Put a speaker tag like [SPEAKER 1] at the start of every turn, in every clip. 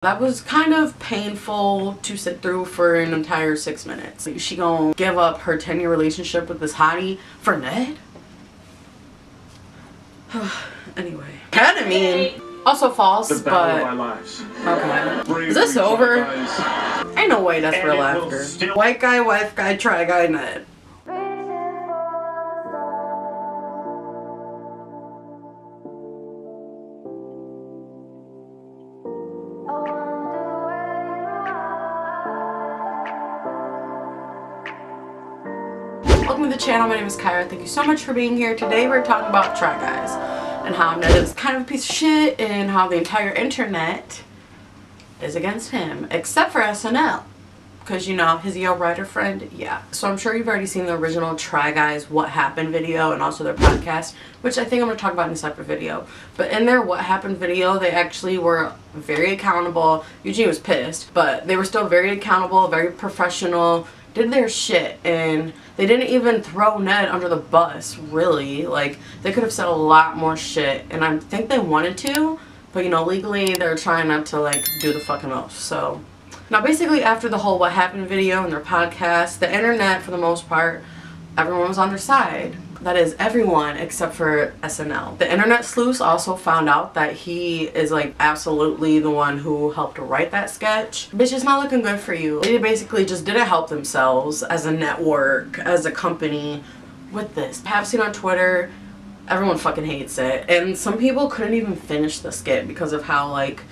[SPEAKER 1] That was kind of painful to sit through for an entire 6 minutes. Like, she gonna give up her 10-year relationship with this hottie for Ned? Anyway. Kinda mean. Also false, but... Okay. Is this over? Ain't no way that's real after. White guy, wife guy, try guy, Ned. Welcome to the channel. My name is Kyra. Thank you so much for being here. Today we're talking about Try Guys and how Ned is kind of a piece of shit and how the entire internet is against him, except for SNL. Because, you know, his Yale writer friend, yeah. So I'm sure you've already seen the original Try Guys What Happened video and also their podcast, which I think I'm going to talk about in a separate video. But in their What Happened video, they actually were very accountable. Eugene was pissed, but they were still very accountable, very professional, did their shit, and they didn't even throw Ned under the bus, really. Like, they could have said a lot more shit, and I think they wanted to, but, you know, legally, they're trying not to, like, do the fucking most, so. Now, basically, after the whole What Happened video and their podcast, the internet, for the most part, everyone was on their side. That is, everyone except for SNL. The internet sleuths also found out that he is, like, absolutely the one who helped write that sketch. Bitch, it's not looking good for you. They basically just didn't help themselves as a network, as a company, with this. I have seen on Twitter, everyone fucking hates it. And some people couldn't even finish the skit because of how, like,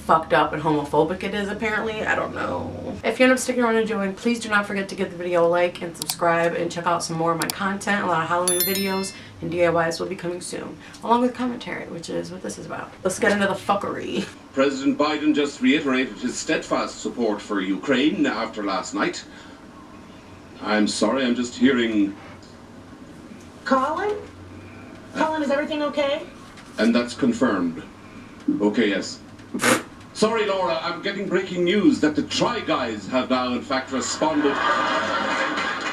[SPEAKER 1] fucked up and homophobic it is, apparently. I don't know. If you end up sticking around and enjoying, please do not forget to give the video a like and subscribe and check out some more of my content. A lot of Halloween videos and DIYs will be coming soon, along with commentary, which is what this is about. Let's get into the fuckery.
[SPEAKER 2] President Biden just reiterated his steadfast support for Ukraine after last night. I'm sorry, I'm just hearing...
[SPEAKER 3] Colin? Colin, is everything okay?
[SPEAKER 2] And that's confirmed. Okay, yes. Sorry, Laura, I'm getting breaking news that the Try Guys have now, in fact, responded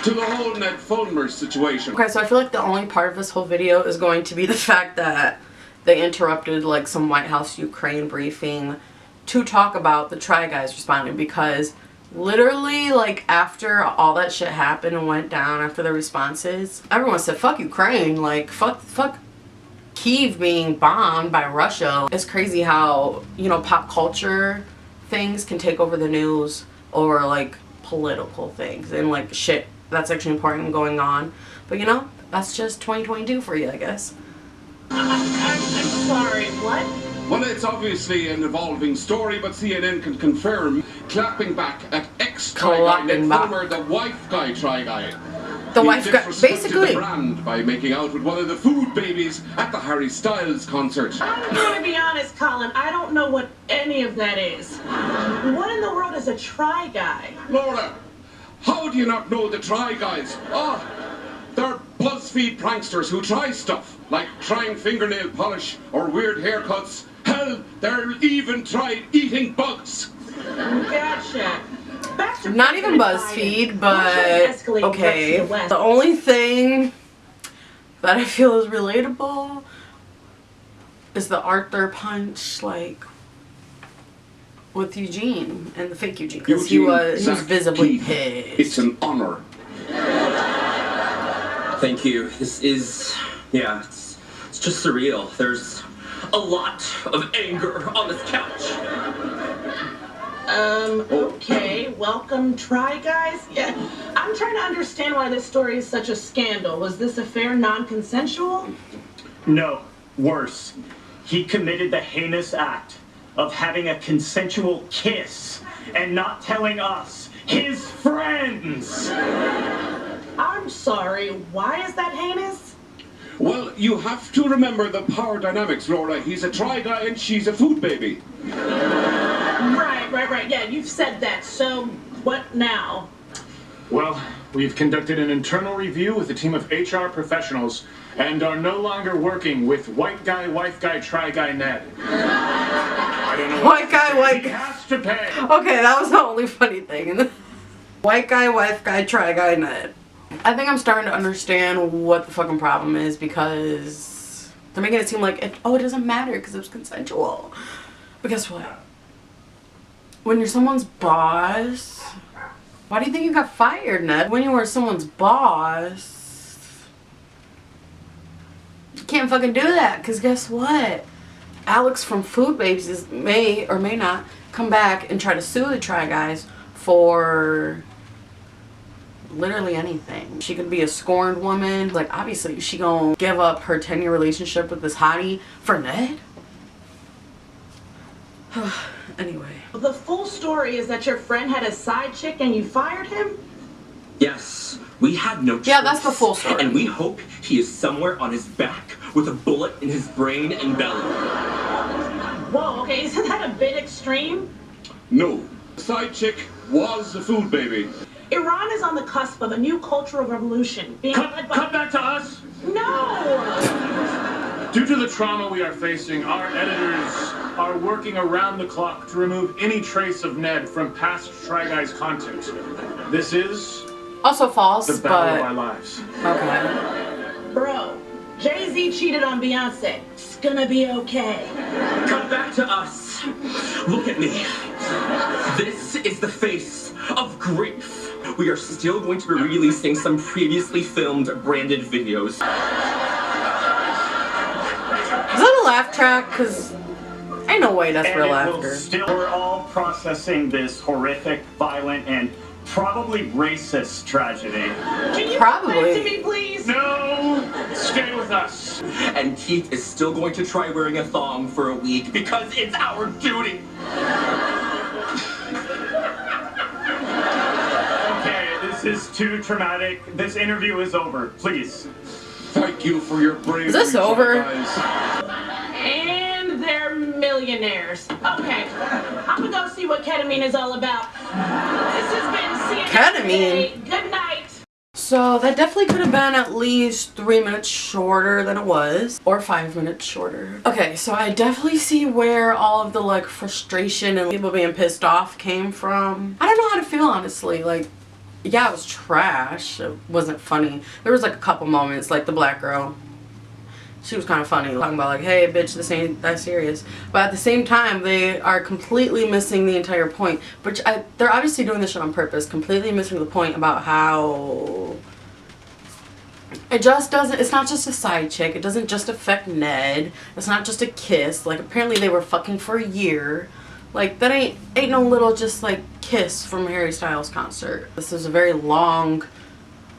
[SPEAKER 2] to the whole Ned Fulmer situation.
[SPEAKER 1] Okay, so I feel like the only part of this whole video is going to be the fact that they interrupted, like, some White House Ukraine briefing to talk about the Try Guys responding, because literally, like, after all that shit happened and went down, after the responses, everyone said, fuck Ukraine, like, fuck Kyiv being bombed by Russia. It's crazy how, you know, pop culture things can take over the news over, like, political things and, like, shit that's actually important going on. But, you know, that's just 2022 for you, I guess.
[SPEAKER 3] I'm sorry, what?
[SPEAKER 2] Well, it's obviously an evolving story, but CNN can confirm clapping back at ex-Try Guy Ned Fulmer, the wife guy Try Guy.
[SPEAKER 1] The wife guy, basically.
[SPEAKER 2] The brand by making out with one of the food babies at the Harry Styles concert.
[SPEAKER 3] I'm gonna be honest, Colin, I don't know what any of that is. What in the world is a Try Guy?
[SPEAKER 2] Laura, how do you not know the Try Guys? Oh, they're BuzzFeed pranksters who try stuff, like trying fingernail polish or weird haircuts. Hell, they're even tried eating bugs.
[SPEAKER 3] Gotcha.
[SPEAKER 1] Not even BuzzFeed, but okay. The only thing that I feel is relatable is the Arthur punch, like, with Eugene and the fake Eugene, because he was visibly pissed.
[SPEAKER 2] It's an honor.
[SPEAKER 4] Thank you. This is, yeah, it's just surreal. There's a lot of anger on this couch.
[SPEAKER 3] Okay, welcome, Try Guys. Yeah, I'm trying to understand why this story is such a scandal. Was this affair non-consensual?
[SPEAKER 5] No, worse. He committed the heinous act of having a consensual kiss and not telling us, his friends.
[SPEAKER 3] I'm sorry, why is that heinous?
[SPEAKER 2] Well, you have to remember the power dynamics, Laura. He's a Try Guy and she's a food baby.
[SPEAKER 3] Right. Yeah, you've said that. So, what now?
[SPEAKER 6] Well, we've conducted an internal review with a team of HR professionals and are no longer working with white guy, wife guy, Try Guy Ned. I don't know what
[SPEAKER 1] white guy, white guy.
[SPEAKER 6] He has to pay.
[SPEAKER 1] Okay, that was the only funny thing. White guy, wife guy, Try Guy Ned. I think I'm starting to understand what the fucking problem is, because they're making it seem like, it doesn't matter because it was consensual. But guess what? When you're someone's boss, why do you think you got fired, Ned? When you were someone's boss, you can't fucking do that, because guess what? Alex from Food Babies may or may not come back and try to sue the Try Guys for literally anything. She could be a scorned woman. Like, obviously, she gonna give up her 10-year relationship with this hottie for Ned? Anyway.
[SPEAKER 3] The full story is that your friend had a side chick and you fired him?
[SPEAKER 4] Yes, we had no choice.
[SPEAKER 1] Yeah, that's the full story.
[SPEAKER 4] And we hope he is somewhere on his back with a bullet in his brain and belly.
[SPEAKER 3] Whoa, okay, isn't that a bit extreme?
[SPEAKER 2] No. The side chick was a food baby.
[SPEAKER 3] Iran is on the cusp of a new cultural revolution. Being led by...
[SPEAKER 6] Cut back to us.
[SPEAKER 3] No!
[SPEAKER 6] Due to the trauma we are facing, our editors are working around the clock to remove any trace of Ned from past Try Guys content. This is
[SPEAKER 1] Also false,
[SPEAKER 6] the battle of our
[SPEAKER 1] but
[SPEAKER 6] lives.
[SPEAKER 1] okay.
[SPEAKER 3] Bro, Jay-Z cheated on Beyonce. It's gonna be okay.
[SPEAKER 4] Come back to us. Look at me. This is the face of grief. We are still going to be releasing some previously filmed branded videos.
[SPEAKER 1] Is that a laugh track? Because ain't no way that's
[SPEAKER 5] And
[SPEAKER 1] real
[SPEAKER 5] it will
[SPEAKER 1] laughter.
[SPEAKER 5] still, we're all processing this horrific, violent, and probably racist tragedy.
[SPEAKER 3] Can you
[SPEAKER 1] Probably.
[SPEAKER 3] come back to me, please?
[SPEAKER 6] No, stay with us.
[SPEAKER 4] And Keith is still going to try wearing a thong for a week because it's our duty.
[SPEAKER 5] Okay, this is too traumatic. This interview is over. Please.
[SPEAKER 2] Thank you for your bravery.
[SPEAKER 1] Is this over?
[SPEAKER 2] Guys.
[SPEAKER 3] And they're millionaires. Okay, I'm gonna go see what ketamine is all about. This has been CNN
[SPEAKER 1] Ketamine?
[SPEAKER 3] Today. Good night.
[SPEAKER 1] So that definitely could have been at least 3 minutes shorter than it was, or 5 minutes shorter. Okay, so I definitely see where all of the like frustration and people being pissed off came from. I don't know how to feel, honestly. Like, yeah, it was trash. It wasn't funny. There was like a couple moments, like the black girl. She was kind of funny, talking about like, hey bitch, this ain't that serious. But at the same time, they are completely missing the entire point. Which they're obviously doing this shit on purpose, completely missing the point about how it just doesn't, it's not just a side chick. It doesn't just affect Ned. It's not just a kiss. Like, apparently they were fucking for a year. Like, that ain't no little just like kiss from Harry Styles concert. This is a very long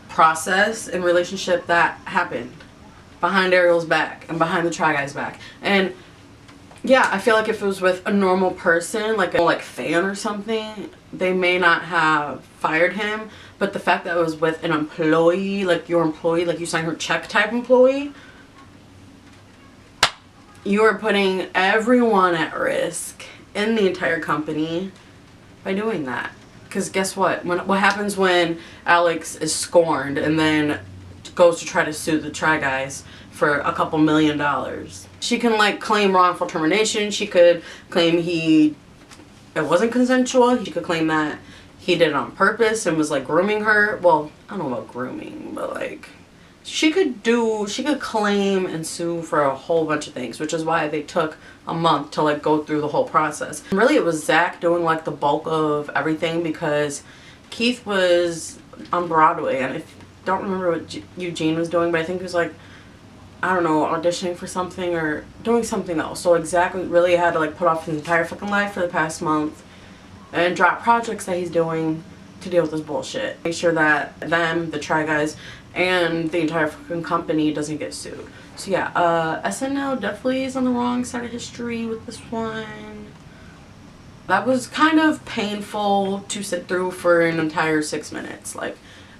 [SPEAKER 1] process and relationship that happened behind Ariel's back and behind the Try Guys' back. And yeah, I feel like if it was with a normal person, like a fan or something, they may not have fired him. But the fact that it was with an employee, like your employee, like you signed her check type employee, you are putting everyone at risk in the entire company by doing that. Because guess what? What happens when Alex is scorned and then goes to try to sue the Try Guys for a couple $1 million? She can like claim wrongful termination. She could claim it wasn't consensual. She could claim that he did it on purpose and was like grooming her. Well, I don't know about grooming, but like she could claim and sue for a whole bunch of things, which is why they took a month to like go through the whole process. And really it was Zach doing like the bulk of everything, because Keith was on Broadway, and I don't remember what Eugene was doing, but I think he was like, I don't know, auditioning for something or doing something else. So Zach really had to like put off his entire fucking life for the past month and drop projects that he's doing to deal with this bullshit. Make sure that the Try Guys, and the entire fucking company doesn't get sued. So yeah, SNL definitely is on the wrong side of history with this one. That was kind of painful to sit through for an entire 6 minutes. Like,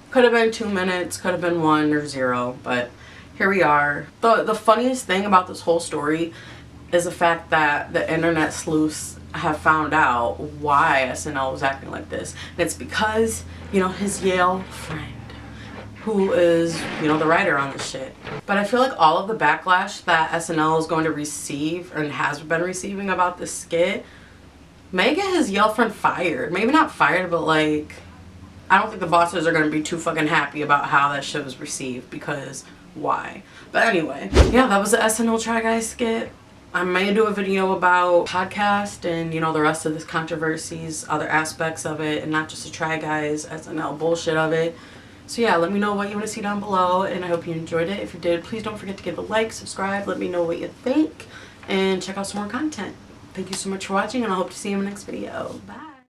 [SPEAKER 1] could have been 2 minutes, could have been 1 or 0, but here we are. The funniest thing about this whole story is the fact that the internet sleuths have found out why SNL was acting like this. And it's because, you know, his Yale friend, who is, you know, the writer on this shit. But I feel like all of the backlash that SNL is going to receive and has been receiving about this skit may get his Yale friend fired. Maybe not fired, but like, I don't think the bosses are going to be too fucking happy about how that shit was received, because why? But anyway, yeah, that was the SNL Try Guys skit. I may do a video about podcast and, you know, the rest of this controversies, other aspects of it, and not just the Try Guys SNL bullshit of it. So yeah, let me know what you want to see down below, and I hope you enjoyed it. If you did, please don't forget to give a like, subscribe, let me know what you think, and check out some more content. Thank you so much for watching, and I hope to see you in the next video. Bye!